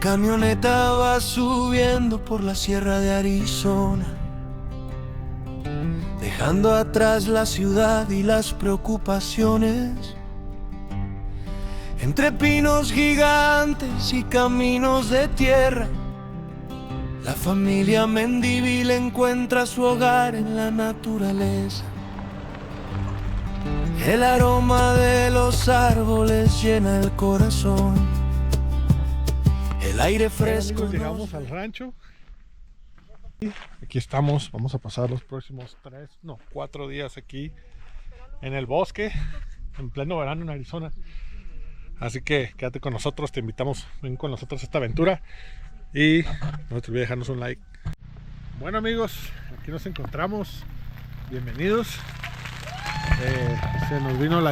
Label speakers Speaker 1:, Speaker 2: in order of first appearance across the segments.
Speaker 1: camioneta va subiendo por la sierra de Arizona, dejando atrás la ciudad y las preocupaciones. Entre pinos gigantes y caminos de tierra, la familia Mendívil encuentra su hogar en la naturaleza. El aroma de los árboles llena el corazón. El aire fresco.
Speaker 2: Amigos, llegamos al rancho. Aquí estamos, vamos a pasar los próximos 4 días aquí en el bosque, en pleno verano en Arizona. Así que quédate con nosotros, te invitamos, ven con nosotros a esta aventura y no te olvides dejarnos un like. Bueno amigos, aquí nos encontramos, bienvenidos. Se nos vino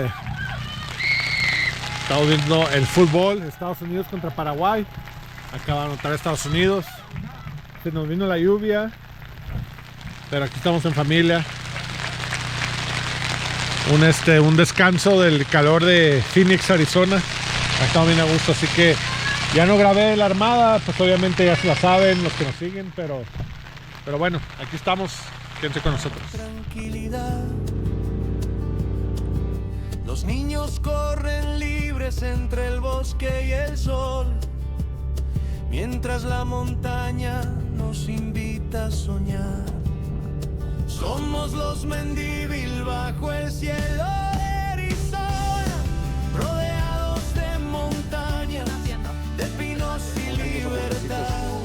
Speaker 2: estamos viendo el fútbol, Estados Unidos contra Paraguay. Acaba de anotar Estados Unidos. Se nos vino la lluvia, pero aquí estamos en familia. Un descanso del calor de Phoenix, Arizona. Estamos bien a gusto, así que ya no grabé la armada, pues obviamente ya se la saben los que nos siguen, pero bueno, aquí estamos, quédense con nosotros.
Speaker 1: Tranquilidad. Los niños corren libres entre el bosque y el sol, mientras la montaña nos invita a soñar. Somos los Mendívil bajo el cielo de Arizona, rodeados de montañas, de pinos y libertad,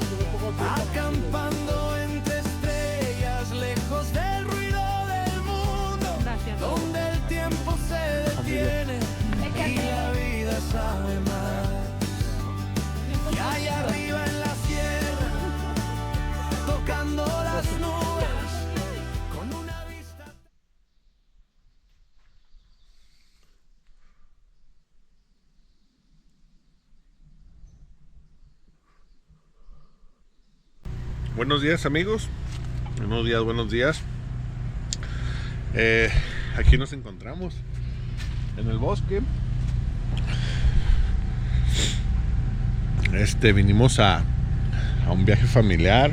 Speaker 1: acampando entre estrellas, lejos del ruido del mundo, donde el tiempo se detiene y la vida sabe más. Y allá arriba en la sierra, tocando las nubes, con una vista.
Speaker 2: Buenos días amigos, buenos días. Aquí nos encontramos en el bosque. Vinimos a un viaje familiar,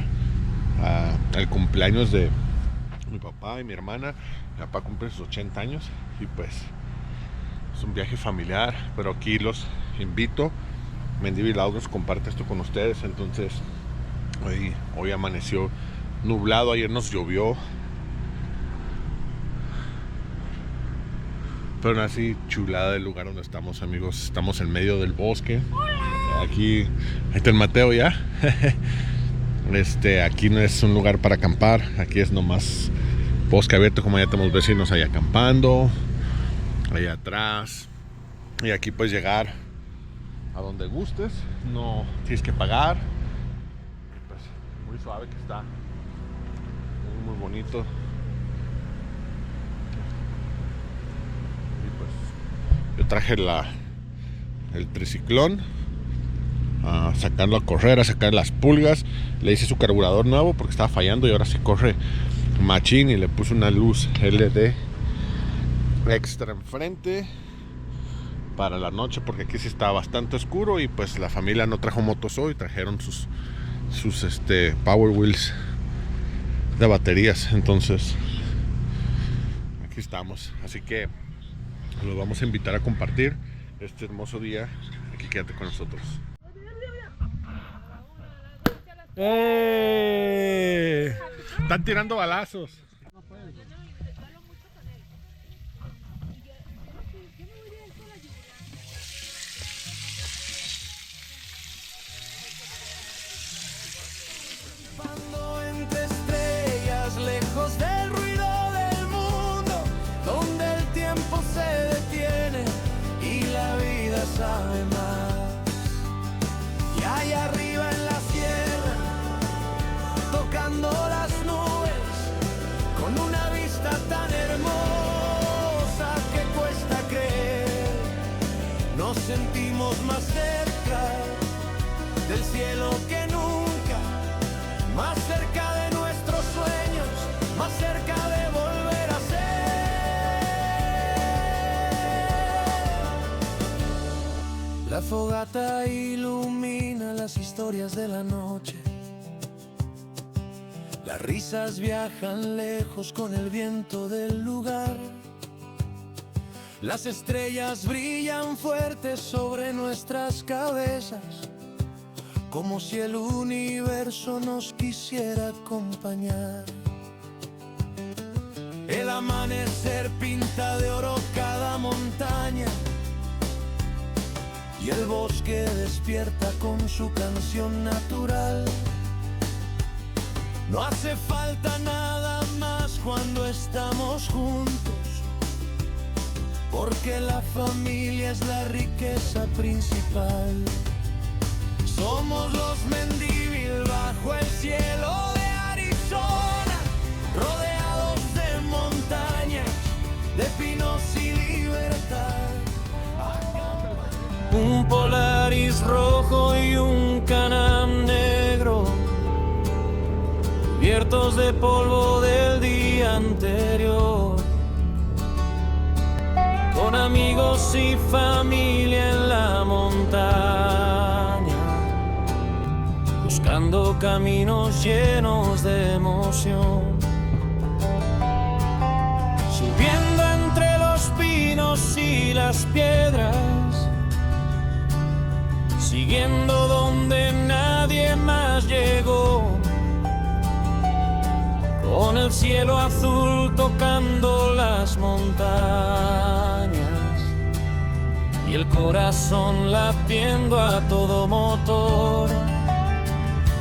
Speaker 2: al cumpleaños de mi papá y mi hermana. Mi papá cumple sus 80 años y pues es un viaje familiar, pero aquí los invito. Mendívil Autos comparte esto con ustedes. Entonces hoy amaneció nublado, ayer nos llovió, pero así chulada del lugar donde estamos amigos. Estamos en medio del bosque. Aquí está el Mateo ya. Aquí no es un lugar para acampar, aquí es nomás bosque abierto, como ya tenemos vecinos ahí acampando, allá atrás. Y aquí puedes llegar a donde gustes, no tienes que pagar. Y pues muy suave que está, muy bonito. Y pues yo traje el triciclón a sacarlo a correr, a sacar las pulgas. Le hice su carburador nuevo porque estaba fallando y ahora sí corre machín, y le puse una luz LED extra enfrente para la noche porque aquí sí está bastante oscuro. Y pues la familia no trajo motos hoy, trajeron sus Power Wheels de baterías. Entonces aquí estamos, así que los vamos a invitar a compartir este hermoso día. Aquí quédate con nosotros. Están tirando balazos.
Speaker 1: Entre estrellas, lejos del ruido del mundo, donde el tiempo se detiene y la vida sabe más. Y allá arriba en la sierra, tocando las nubes, con una vista tan hermosa que cuesta creer, nos sentimos más cerca del cielo que nunca, más cerca de nuestros sueños, más cerca de volver a ser. La fogata ilumina las historias de la noche. Las risas viajan lejos con el viento del lugar. Las estrellas brillan fuertes sobre nuestras cabezas, como si el universo nos quisiera acompañar. El amanecer pinta de oro cada montaña, y el bosque despierta con su canción natural. No hace falta nada más cuando estamos juntos, porque la familia es la riqueza principal. Somos los Mendívil bajo el cielo de Arizona, rodeados de montañas, de pinos y libertad. Un Polaris rojo y un Can-Am negro, cubiertos de polvo del día anterior, con amigos y familia en la montaña, buscando caminos llenos de emoción. Subiendo entre los pinos y las piedras, siguiendo donde nadie más llegó, con el cielo azul tocando las montañas y el corazón latiendo a todo motor.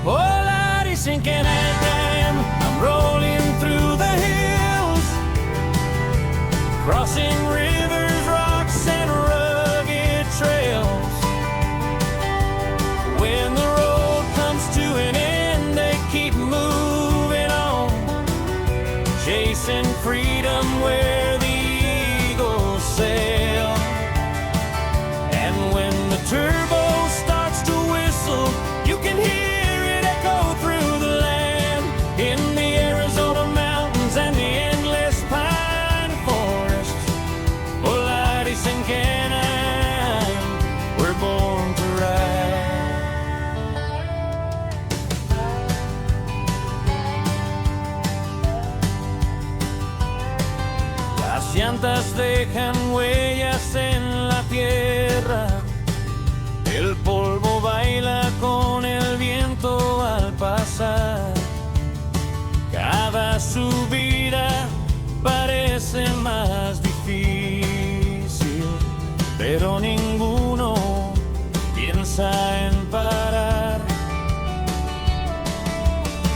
Speaker 1: Polaris in Can-Am, I'm rolling through the hills, crossing rivers, rocks and rugged trails. When the road comes to an end, they keep moving on, chasing freedom where the eagles sail. And when the turbo starts to whistle, you can hear it echo through the land, in the Arizona mountains and the endless pine forests. Polaris and Can-Am, we're born to ride. Las llantas dejan huellas en la tierra, el polvo baila con el viento al pasar. Cada subida parece más difícil, pero ninguno piensa en parar.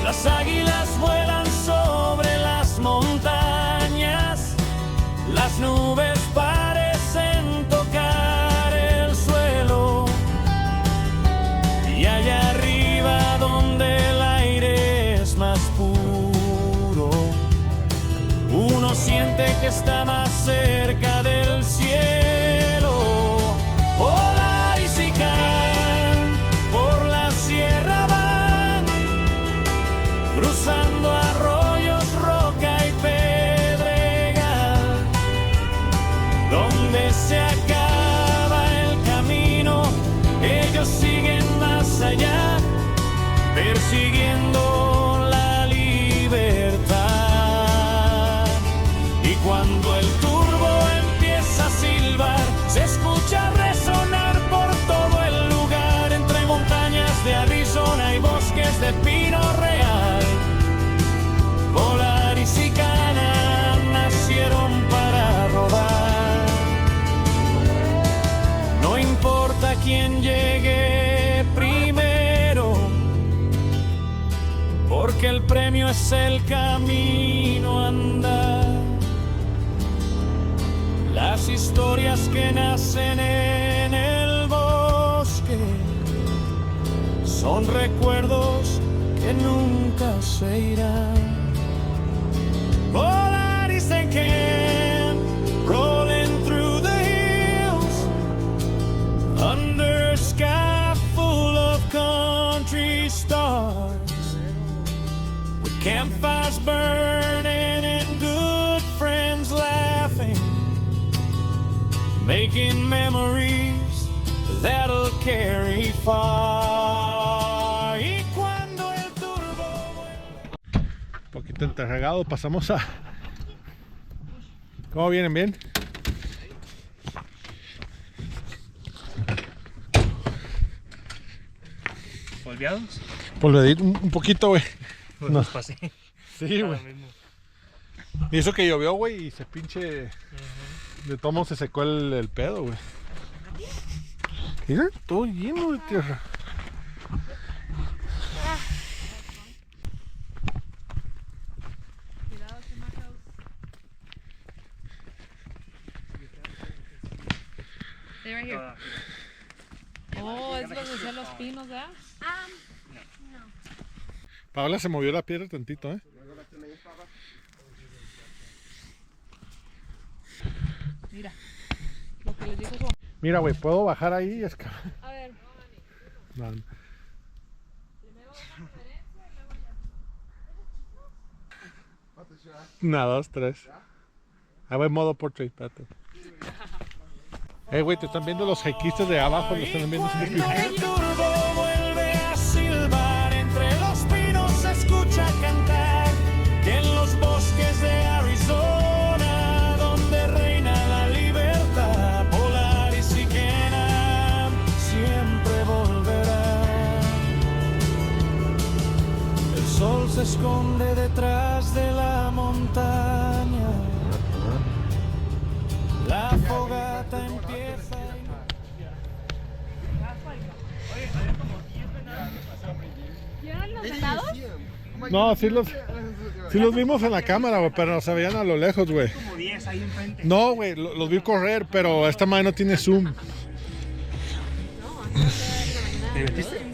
Speaker 1: Las águilas vuelan sobre las montañas, las nubes parecen tocar el suelo, y allá arriba donde el aire es más puro, uno siente que está más cerca del cielo. Polaris y Can por la sierra van, cruzando arroyos, roca y pedregal, donde se acaba el camino, ellos siguen más allá, persiguiendo la libertad. Y cuando el turbo empieza a silbar, se escucha resonar por todo el lugar, entre montañas de Arizona y bosques de pino real. Polaris y Can-Am nacieron para rodar. No importa quién llegue primero, porque el premio es el camino a andar. Las historias que nacen en el bosque son recuerdos que nunca se irán. Polaris and Can, rolling through the hills, under a sky full of country stars, with campfires burning and good friends laughing, making memories that'll carry far. Y cuando el turbo
Speaker 2: Un poquito entreregado, pasamos a... ¿Cómo vienen? ¿Bien?
Speaker 3: ¿Polveados?
Speaker 2: Polvedito un poquito, güey.
Speaker 3: Pues
Speaker 2: No.
Speaker 3: los pasé.
Speaker 2: Sí, güey. Y eso que llovió, güey, y se pinche... De tomo se secó el pedo, güey. Mira, todo lleno de tierra.
Speaker 4: Stay right here. Oh, es lo que decían los pinos, ¿verdad?
Speaker 2: Paola se movió la piedra tantito, ¿eh?
Speaker 4: Mira, lo que les digo son...
Speaker 2: Mira, güey, ¿puedo bajar ahí? Es que...
Speaker 4: A ver,
Speaker 2: No. Una, dos, tres. Ah, voy en modo portrait, espérate. Güey, te están viendo los hikistas de abajo, los están viendo.
Speaker 1: el turbo vuelve a silbar, entre los pinos se escucha cantar, que en los bosques de Arizona, donde reina la libertad, Polaris y Kenam siempre volverá. El sol se esconde detrás de la montaña, la fogata empieza y...
Speaker 4: ¿vieron los vendados?
Speaker 2: No, sí los vimos en la cámara, güey, pero se veían a lo lejos, güey.
Speaker 3: Como 10 ahí enfrente.
Speaker 2: No, güey, los vi correr, pero esta madre no tiene zoom.
Speaker 3: ¿Te metiste?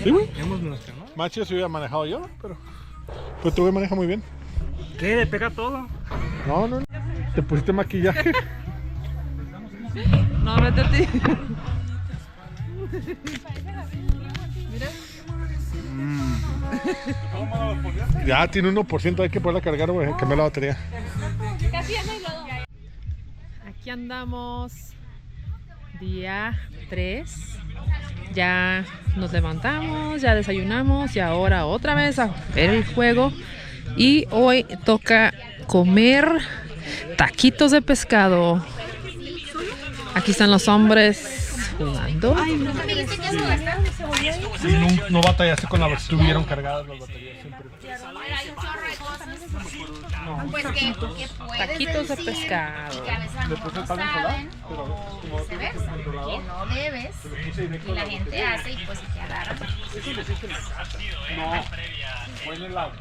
Speaker 2: Sí, güey.
Speaker 3: Hemos nuestro, ¿no?
Speaker 2: Macho se hubiera manejado yo, pero... Pues tú, güey, maneja muy bien.
Speaker 3: ¿Qué? ¿Le pega todo?
Speaker 2: No, no, no. ¿Te pusiste maquillaje?
Speaker 4: No, vete a ti. Mira.
Speaker 2: Ya, tiene 1%, hay que poderla cargar, güey, cambiar la batería.
Speaker 4: Aquí andamos, día 3. Ya nos levantamos, ya desayunamos y ahora otra vez a ver el juego. Y hoy toca comer taquitos de pescado. Aquí están los hombres jugando.
Speaker 2: Sí, no batallaste con la batería, estuvieron cargadas las baterías siempre.
Speaker 5: Pues que puedes
Speaker 4: Taquitos de
Speaker 5: decir
Speaker 4: pescado.
Speaker 5: que a veces no saben o viceversa, que no debes y la gente hace y pues te agarran.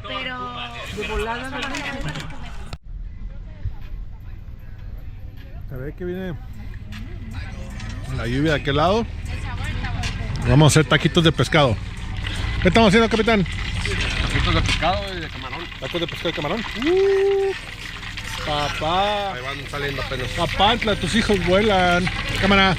Speaker 5: Pero
Speaker 2: Se ve que viene la lluvia de aquel lado. Vamos a hacer taquitos de pescado. ¿Qué estamos haciendo, capitán?
Speaker 6: Taquitos de pescado y de camarón.
Speaker 2: Tacos de pescado y camarón. Papá.
Speaker 6: Ahí van saliendo apenas.
Speaker 2: Papantla, tus hijos vuelan. Cámara.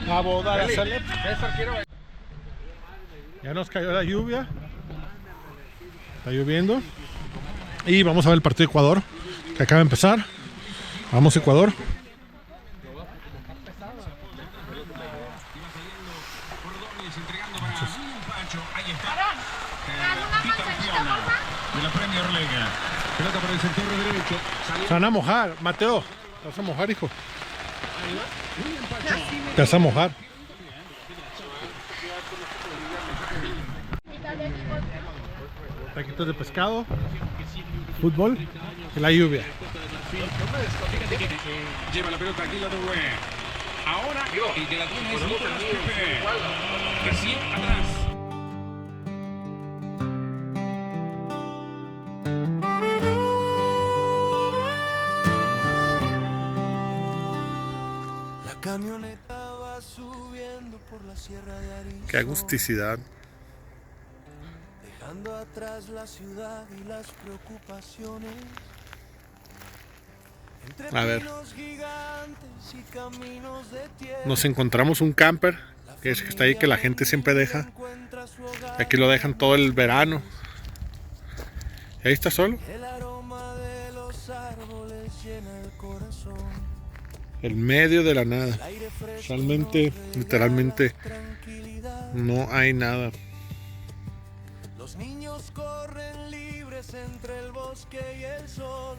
Speaker 2: A boda, a hacerle. Ya nos cayó la lluvia. Está lloviendo. Y vamos a ver el partido de Ecuador, que acaba de empezar. Vamos, Ecuador.
Speaker 7: De la Premier League. Pelota por el sector derecho.
Speaker 2: Se van a mojar, Mateo. Te vas a mojar, hijo. Te vas a mojar. Taquitos de pescado, fútbol y la lluvia.
Speaker 7: Lleva la pelota aquí la Doué. Ahora el que la tiene es Nicolás Pepe. Recién atrás.
Speaker 1: La camioneta va subiendo por la sierra de Arizona,
Speaker 2: Qué agusticidad.
Speaker 1: dejando atrás la ciudad y las preocupaciones.
Speaker 2: A ver. Nos encontramos un camper, que es que está ahí, que la gente siempre deja. Aquí lo dejan todo el verano. Y ahí está solo. El medio de la nada. Realmente, literalmente, no hay nada.
Speaker 1: Los niños corren libres entre el bosque y el sol,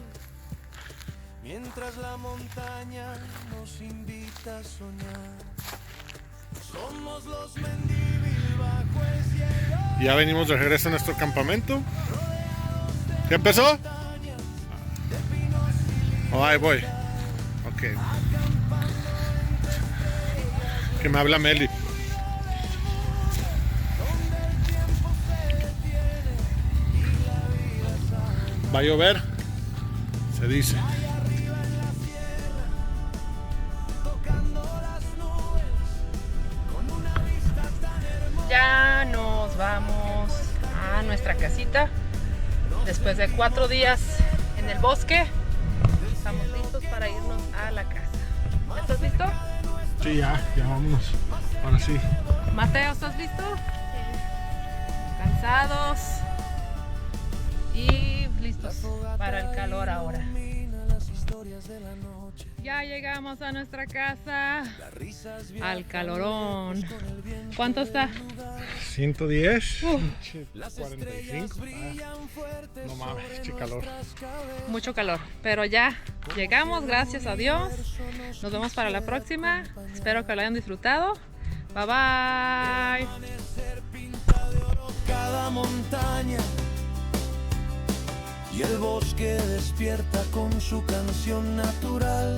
Speaker 1: mientras la montaña nos invita a soñar. Somos los Mendívil bajo el cielo.
Speaker 2: Ya venimos de regreso a nuestro campamento. ¿Ya empezó? Oh, ahí voy. Ok. Que me habla Meli. Va a llover, se dice.
Speaker 4: Ya nos vamos a nuestra casita. Después de 4 días en el bosque, estamos listos para irnos a la casa. ¿Ya estás listo?
Speaker 2: Sí, ya vámonos. Ahora sí.
Speaker 4: Mateo, ¿estás listo? Cansados y listos para el calor ahora. Ya llegamos a nuestra casa, al calorón. ¿Cuánto está?
Speaker 2: 110, 45. No mames, qué calor.
Speaker 4: Mucho calor, pero ya llegamos, gracias a Dios. Nos vemos para la próxima. Espero que lo hayan disfrutado. Bye bye.
Speaker 1: Cada montaña y el bosque despierta con su canción natural.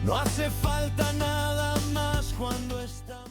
Speaker 1: No hace falta nada más cuando está